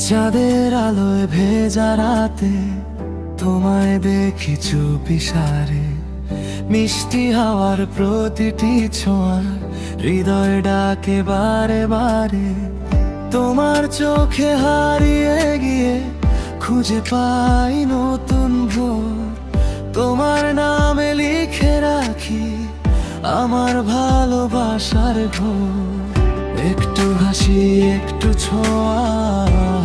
চাঁদের আলোয় ভেজা রাতে তোমায় দেখি চুপি সারে, মিষ্টি হাওয়ার প্রতিটি ছোঁয়া হৃদয় ডাকে বারে বারে। তোমার চোখে হারিয়ে গিয়ে খুঁজে পাই নতুন ভোর, তোমার নামে লিখে রাখি আমার ভালোবাসার ঘর। একটু হাসি একটু ছোঁয়া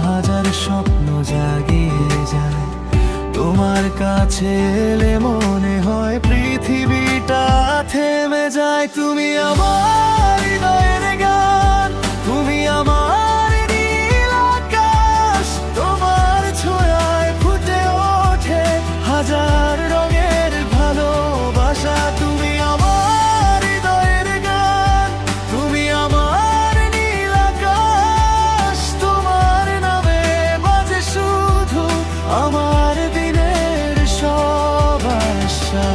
হাজার স্বপ্ন জাগিয়ে যায়, তোমার কাছে এলে মনে হয় পৃথিবীটা থেমে যায়। তুমি আমার হৃদয়ের গান, তুমি আমার নীল আকাশ, তোমার ছোঁয়ায় ফুটে ওঠে হাজার রঙের ভালোবাসা। তুমি আমার হৃদয়ের গান, তুমি আমার নীল আকাশ, তোমার নামে বাজে শুধু আমার দিনের সব আশা।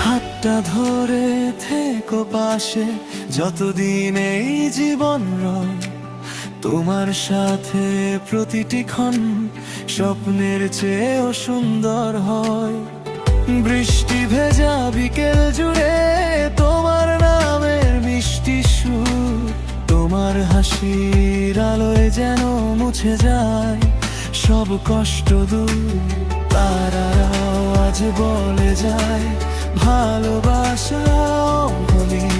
হাতটা ধরে থেকো পাশে যতদিন এই জীবন রয়, তোমার সাথে প্রতিটি ক্ষণ স্বপ্নের চেয়েও সুন্দর হয়। বৃষ্টি ভেজা বিকেল জুড়ে তোমার নামের মিষ্টি সুর, তোমার হাসির আলোয় যেন মুছে যায় সব কষ্ট দূর। তারারাও আজ বলে যায় ভালোবাসা অমলিন,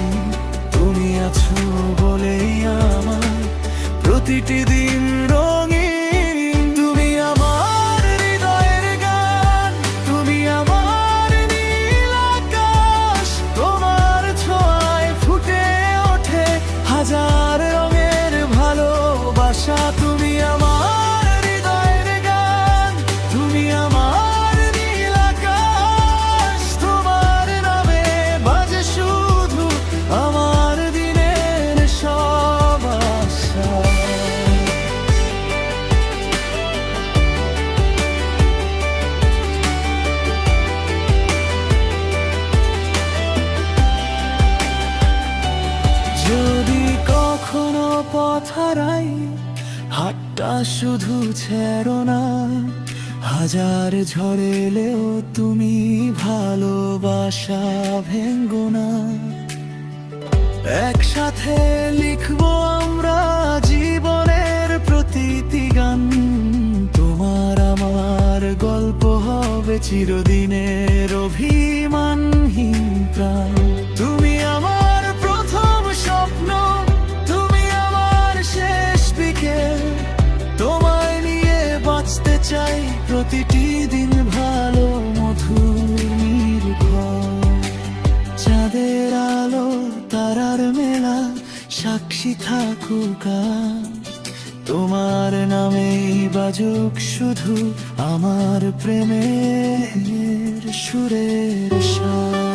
তুমি আছো বলেই আমার প্রতিটি দিন রঙিন। তুমি আমার হৃদয়ের গান, তুমি আমার নীল আকাশ, তোমার ছোঁয়ায় ফুটে ওঠে হাজার রঙের ভালোবাসা। তুমি আমার হৃদয়ের গান, তুমি আমার নীল আকাশ, তোমার নামে বাজে শুধু আমার দিনের সব আশা। যদি কখনো পথ হারাই, হাতটা শুধু ছেড়ো না, হাজার ঝড় এলেও তুমি ভালোবাসা ভেঙ্গো না। একসাথে লিখবো আমরা জীবনের প্রতিটি গান, তোমার আমার গল্প হবে চিরদিনের অভিমানহীন প্রাণ। তুমি আমার প্রথম স্বপ্ন, তুমি আমার শেষ বিকেল, তোমায় নিয়ে বাঁচতে চাই প্রতিটি দিন ভালো মধুর নির্ভর। চাঁদের আলো তারার মেলা সাক্ষী থাকুক আজ, তোমার নামেই বাজুক শুধু আমার প্রেমের সুরের সাজ।